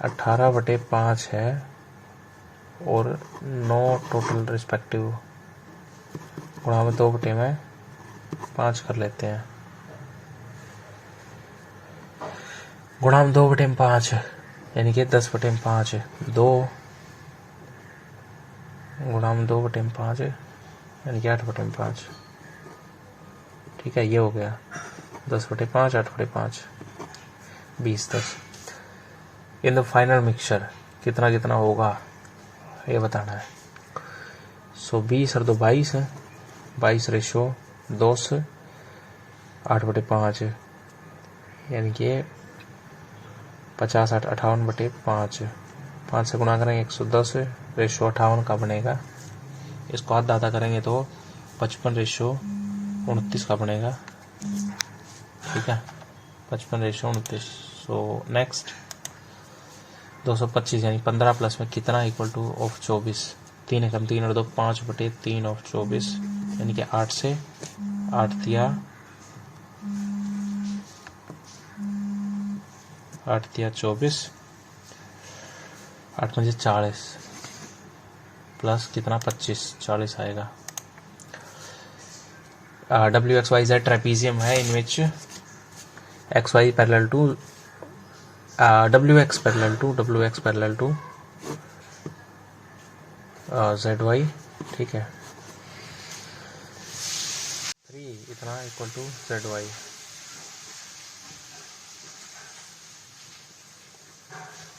18/5 है और 9 टोटल रिस्पेक्टिव, गुणा में 2 बटे में 5 कर लेते हैं, गुणा में 2 बटे में 5 यानी कि 10 बटे में 5 2 गुणा में 2 बटे में 5 यानी कि 8 बटे में 5, ठीक है ये हो गया। 10/5, 8/5, 20, 10। इन द फाइनल मिक्सचर कितना कितना होगा ये बताना है। सो 20 और 2 22 है, 22/2 8/5 यानी कि 50, 8, 58/5। 5 से गुणा करेंगे 110 रेशो 58 का बनेगा। इसको हाथ दादा करेंगे तो 55/29 का बनेगा। ठीक है, 55/29। सो नेक्स्ट 225 यानी 15 प्लस में कितना इक्वल टू ऑफ 24। 3 एकम 3 और 2 5/3 ऑफ 24 यानी कि 8 से 8 दिया 24, 8 में 40 प्लस कितना 25, 40 आएगा। WXYZ ट्रेपीजियम है in which XY parallel to WX parallel to ZY। ठीक है, 3 इतना equal to ZY।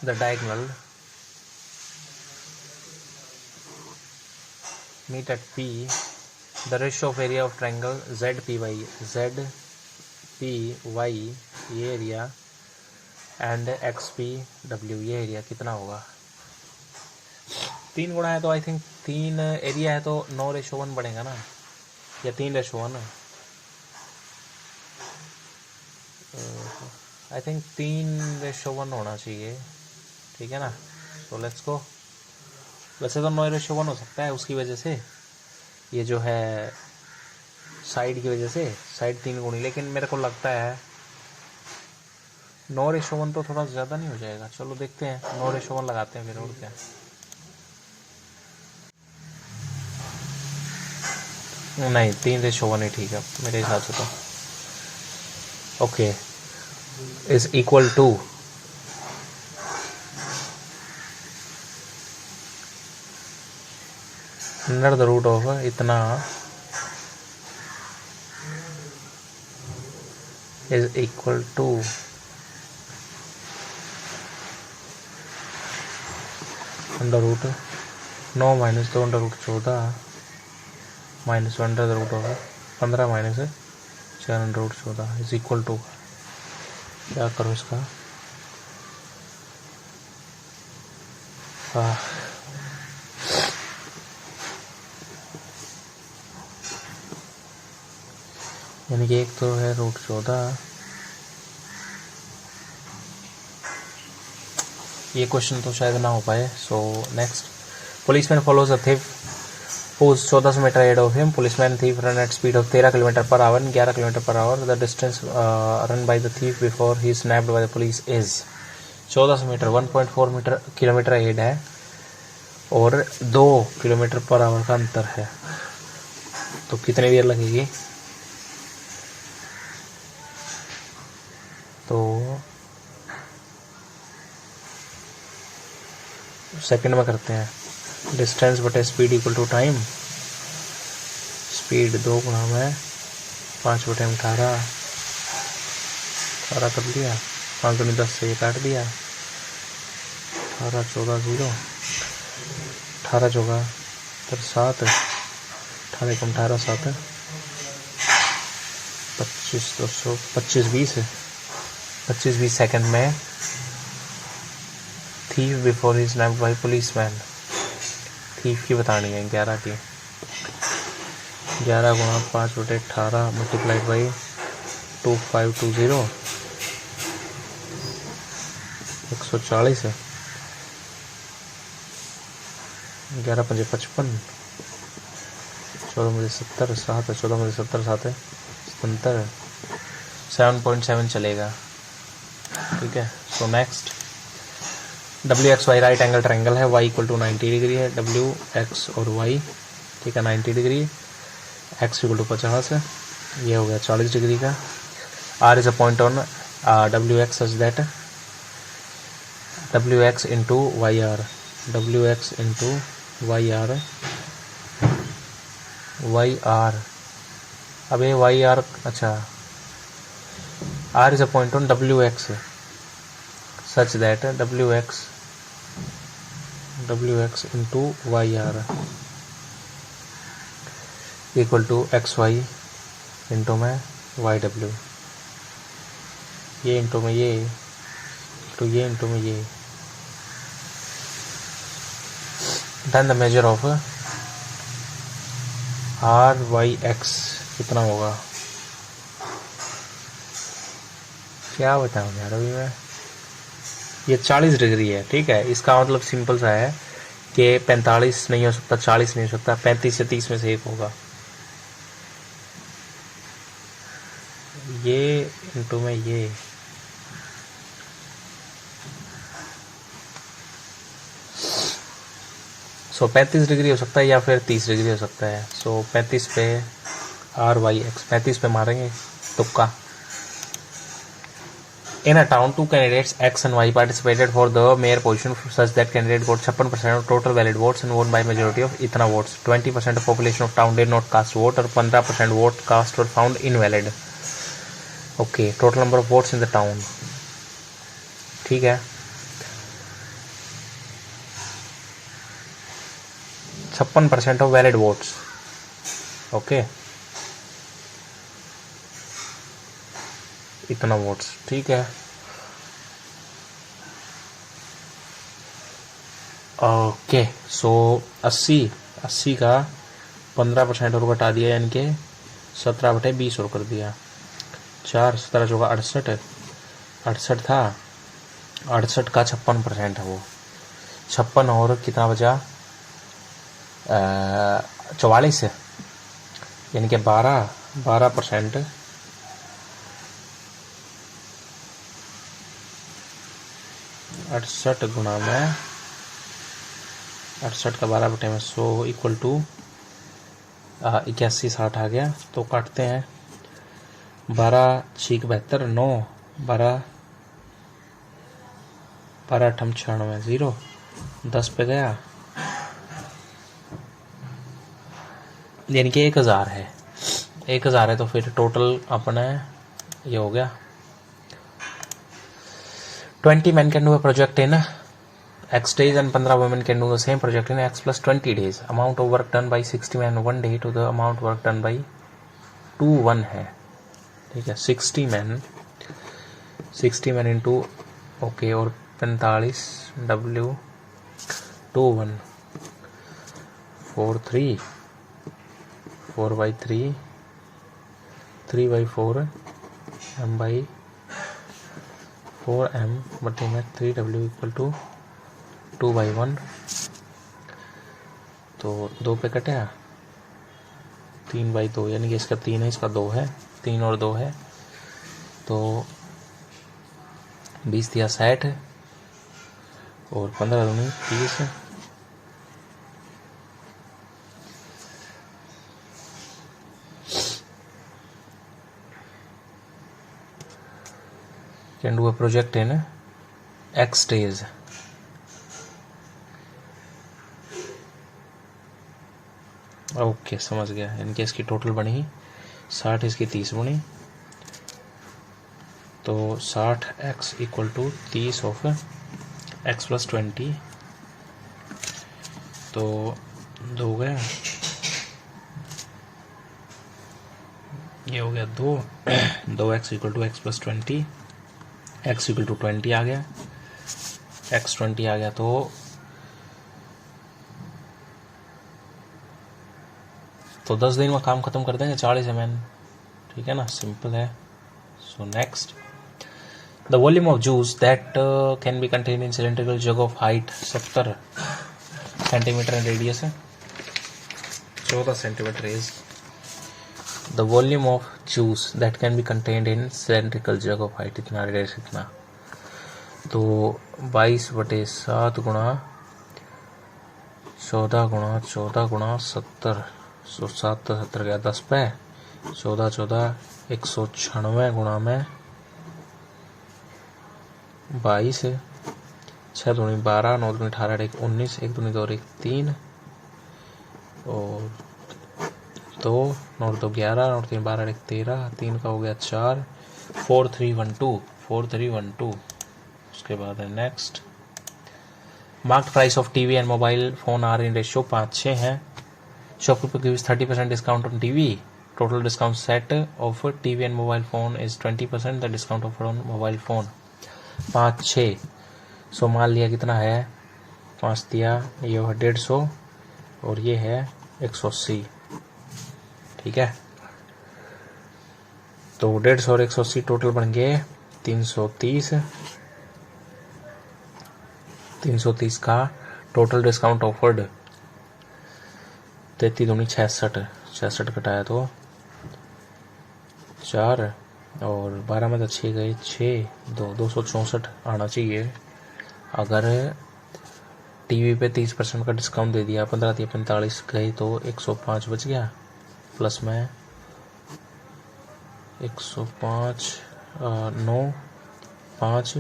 The diagonal meet at P, the ratio of area of triangle ZPY ये एरिया एंड XPW ये एरिया कितना होगा। 3 गुणा है तो आई थिंक 3 एरिया है तो 9/1 बनेगा ना, या 3/1। आई थिंक 3/1 होना चाहिए। ठीक है ना, तो लेट्स गो। वैसे तो 9/1 हो सकता है उसकी वजह से, ये जो है साइड की वजह से, साइड 3 गुणी, लेकिन मेरे को लगता है 9/1 तो थोड़ा ज़्यादा नहीं हो जाएगा। चलो देखते हैं, 9/1 लगाते हैं फिर, और क्या। नहीं, 3/1 ही ठीक है मेरे हिसाब से तो। Okay, is equal to under the root of इतना is equal to under root 9 minus 2 under root 14 minus under the root of 15 minus 4 under root 14 is equal to, क्या करो इसका, यानी कि एक तो है रूट 14। ये क्वेश्चन तो शायद ना हो पाए। So next, policeman follows a thief who's 1400 metre ahead of him. Policeman thief run at speed of 13 km/h, 11 km/h. The distance run by the thief before he is snapped by the police is 1400 metre 1.4 kilometre ahead है और 2 km/h का अंतर है, तो कितनी देर लगेगी। तो second में करते हैं। डिस्टेंस बटे speed equal to time. Speed 2 गुणा में 5/18 18 कर दिया, 5 दूनी 10 से ये काट दिया, 18 14 0, 18 चौका 7, 18 कम 18 7 25 200 25-20 सेकंड में थीफ बिफोर ही स्नैप्ड बाय पुलिसमैन। थीफ की बतानी है 11 की, 11 गुणा 5/18 मल्टीप्लाइड बाई 2520 140 है, 11 5 55, 14 मुझे 70 7 है, 14 मुझे 70 7 है 77, 7.7 चलेगा। ठीक है, so next WXY right angle triangle है, y इक्वल टू 90 डिग्री है, WX और y, ठीक है 90 डिग्री, x इक्वल टू 50 है, ये हो गया 40 डिग्री का। R is a point on WX such that WX into YR, WX into YR, YR, अब ये YR, अच्छा R is a point on Wx such that Wx into yr equal to xy into में yw, ये into में ये तो ये into में ये. Then the measure of ryx कितना होगा, क्या बताऊँ यार अभी मैं. ये 40 डिग्री है, ठीक है. इसका मतलब सिंपल सा है कि 45 नहीं हो सकता, 40 नहीं हो सकता, 35 से 30 में से एक होगा. ये इंटू में ये, सो 35 डिग्री हो सकता है या फिर 30 डिग्री हो सकता है. सो 35 पे RYX 35 पे मारेंगे तुक्का. In a town, 2 candidates X and Y participated for the mayor position such that candidate got 56% of total valid votes and won by majority of इतना votes. 20% of population of town did not cast vote और 15% vote cast were found invalid. Okay, total number of votes in the town. ठीक है. 56% of valid votes. Okay. इतना votes, ठीक है. Okay, सो 80 का 15% और घटा दिया, यानी कि 17/20 और कर दिया. 4 17 चौका 68 था. 68 का 56% है वो. 56 और कितना बचा, 44, यानी कि 12%. 68 गुणा में 68 का 12/100 इक्वल टू 81 60 आ गया. तो काटते हैं. 12 6 72 9 12 8 96 0 10 पे गया, यानी कि 1000 है. 1000 है तो फिर टोटल अपने ये हो गया. 20 men can do a project in X days and 15 women can do the same project in X plus 20 days. Amount of work done by 60 men one day to the amount work done by 2 1 है, ठीक है. 60 men into okay और 45 W 2 1 4 3 4/3 3/4 M/4 बटे में 3W equal to 2/1. तो 2 पे कटा 3/2, यानी कि इसका 3 है, इसका 2 है, 3 और 2 है. तो 20 दिया 60 और 15 दूनी 30. Can do a project in X days. Okay समझ गया. इनके इसकी टोटल बनी 60, इसकी 30 बनी. तो 60x equal to 30 of x plus 20. तो 2 गया, ये हो गया 2x equal to x plus 20. x equal to 20 आ गया. x 20 आ गया तो 10 दिन में काम खत्म कर देंगे. 40 mn, ठीक है ना, सिंपल है. So next, the volume of juice that can be contain in cylindrical jug of height 70 centimetre and radius है 14 centimetre is the volume of juice that can be contained in cylindrical jug of height इतना, radius इतना. तो 22/7 गुणा 14 गुणा 70. सो 7 तो 70 गया 10 पे 14 196 गुणा में 22, 6 दूनी 12 9 दूनी 18 1 19 1 दूनी 2 1 3 और 2 9 2 11 9 3 12 1 13 3 का हो गया 4 4312 उसके बाद है next. Marked price of TV and mobile phone are in ratio 5-6 है। Shopkeeper gives 30% discount on TV. Total discount set of TV and mobile phone is 20%। The discount offer on mobile phone 5-6। So मान लिया कितना है, 5 दिया, ये है 150 और ये है 180। ठीक है, तो 150 और 180 टोटल बन गए 330। 330 का टोटल डिस्काउंट ऑफर्ड 33 दूनी 66। 66 कटाया तो 4 और 12 में तो 6 गए, 6 264 आना चाहिए। अगर टीवी पे 30% का डिस्काउंट दे दिया, 15 दिया 45 गए तो 105 बच गया। प्लस में 105 9 5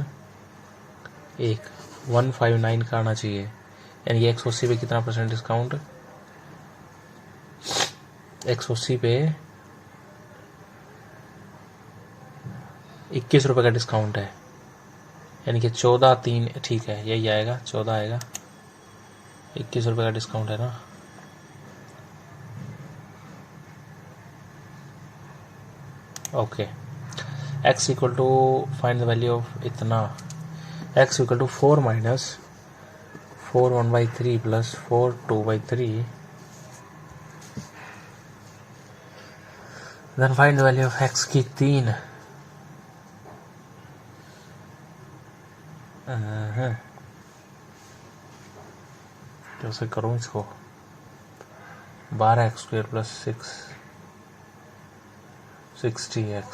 1 159 का आना चाहिए। यानी ये 180 पे कितना परसेंट डिस्काउंट, 180 पे 21 रुपये का डिस्काउंट है, यानी कि 14-3 ठीक है, यही आएगा, 14 आएगा। 21 रुपये का डिस्काउंट है ना। Okay, x equal to find the value of इतना, x equal to 4 minus 4 1/3 plus 4 2/3। Then find the value of x की 3। कैसे करूँ इसको, 12x² प्लस 60x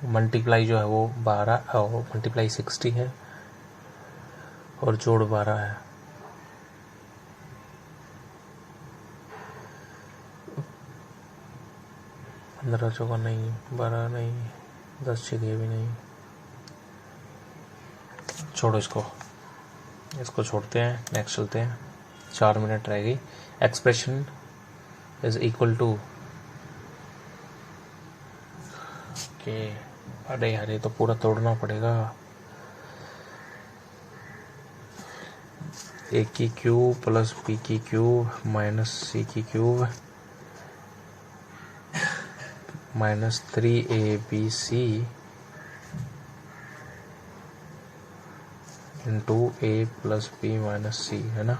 मल्टीप्लाई जो है वो 12 और मल्टीप्लाई 60 है और जोड़ 12 है। पंद्रह चौका नहीं, 12 नहीं, 10 छः भी नहीं, छोड़ो इसको छोड़ते हैं। नेक्स्ट चलते हैं, 4 मिनट रह गई। एक्सप्रेशन इज इक्वल टू के, अरे तो पूरा तोड़ना पड़ेगा। ए की क्यूब प्लस बी की क्यूब माइनस सी की cube minus 3abc into a plus B minus C, है ना।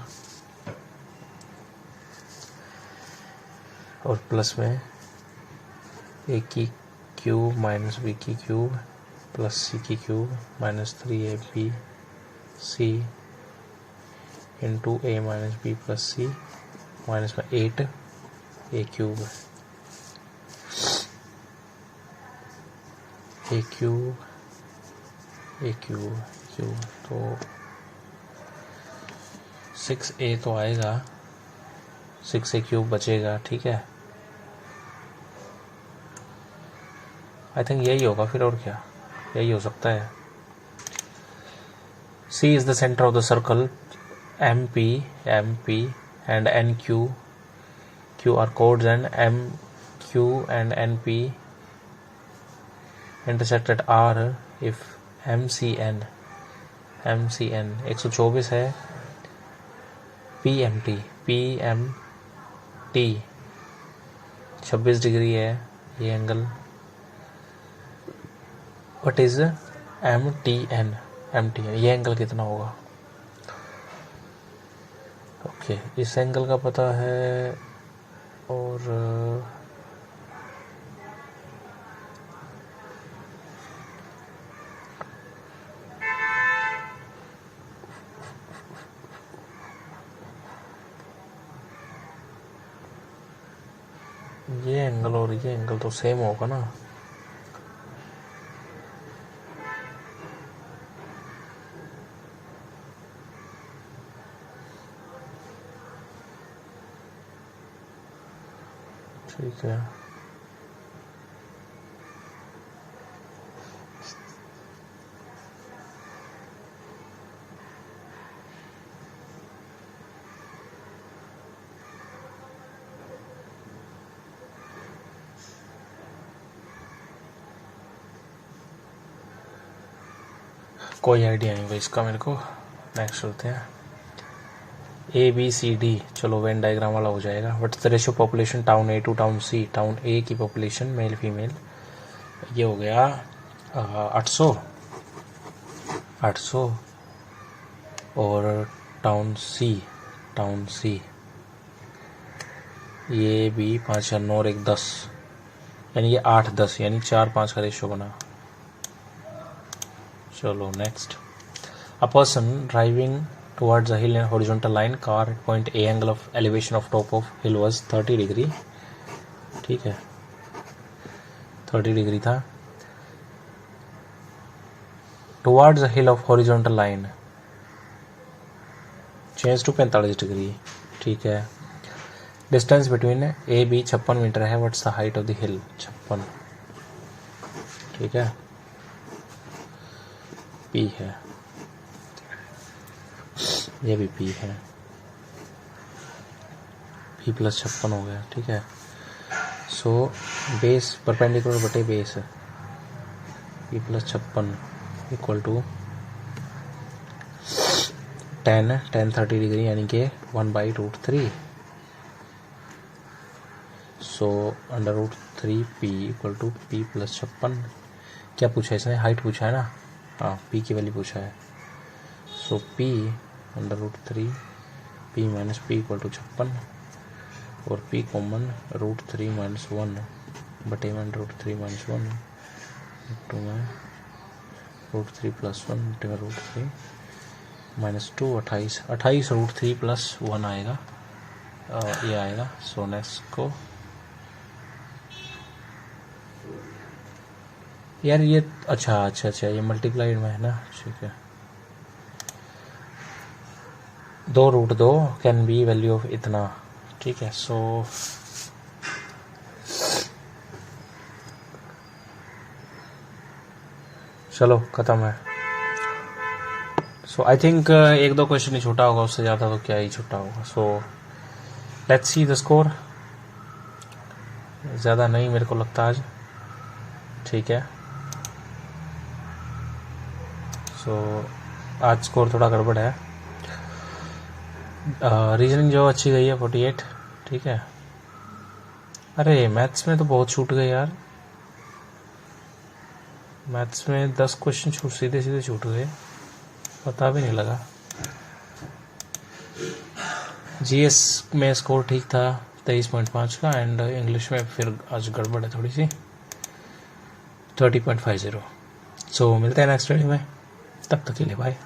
और प्लस में a की क्यूब माइनस बी की क्यूब प्लस सी की cube minus 3abc into a minus B plus C minus में 8 a क्यूब तो 6a तो आएगा, 6a क्यूब बचेगा। ठीक है, आई थिंक यही होगा फिर, और क्या, यही हो सकता है। C is the center of the circle MP and NQ QR codes and MQ and NP intersect at R if MCN 124 है, PMT 26 डिग्री है ये एंगल। व्हाट इज MTN ये एंगल कितना होगा। ओके, इस एंगल का पता है और ये एंगल और ये एंगल तो सेम होगा ना। ठीक है, कोई आइडिया नहीं भाई इसका मेरे को। नेक्स्ट होते हैं ABCD, चलो वेन डायग्राम वाला हो जाएगा। What's the ratio population town A to town C? Town A की पॉपुलेशन मेल फीमेल ये हो गया 800 और टाउन C ये भी 5 या 9 और 1 10, यानी ये 8-10, यानी 4-5 का रेशियो बना। चलो next, a person driving towards a hill in a horizontal line, car at point A, angle of elevation of top of hill was 30 degree. ठीक है 30 डिग्री था। towards a hill of horizontal line change to 45 degree. ठीक है distance between A B 56 metre है। What's the height of the hill? 56। ठीक है P है, ये भी P है, P + 56 हो गया। ठीक है सो बेस परपेंडिकुलर बटे base P + 56 equal to 10 30 degree, यानी कि 1/√3। So √3P equal to P + 56। क्या पूछा है इसने? हाइट पूछा है ना। हाँ P की वैल्यू पूछा है। So P √3 P - P equal to 56 और P कॉमन √3 - 1 बटे में √3 - 1 टू में √3 + 1 बटे में √3 - 2 28 √3 + 1 आएगा, ये आएगा। सो नेक्स्ट को यार ये अच्छा ये मल्टीप्लाइड में है ना। ठीक है 2√2 कैन बी वैल्यू ऑफ इतना। ठीक है सो चलो खत्म है। सो आई थिंक 1-2 क्वेश्चन ही छोटा होगा, उससे ज़्यादा तो क्या ही छोटा होगा। So let's see the score. ज़्यादा नहीं मेरे को लगता आज। ठीक है सो आज स्कोर थोड़ा गड़बड़ है। रीजनिंग जो अच्छी गई है 48। ठीक है अरे मैथ्स में तो बहुत छूट गए यार। मैथ्स में 10 क्वेश्चन सीधे छूट गए, पता भी नहीं लगा। GS में स्कोर ठीक था 23.5 का, एंड इंग्लिश में फिर आज गड़बड़ है थोड़ी सी 30.50। सो मिलते हैं नेक्स्ट वीडियो में, तब तक के लिए बाय।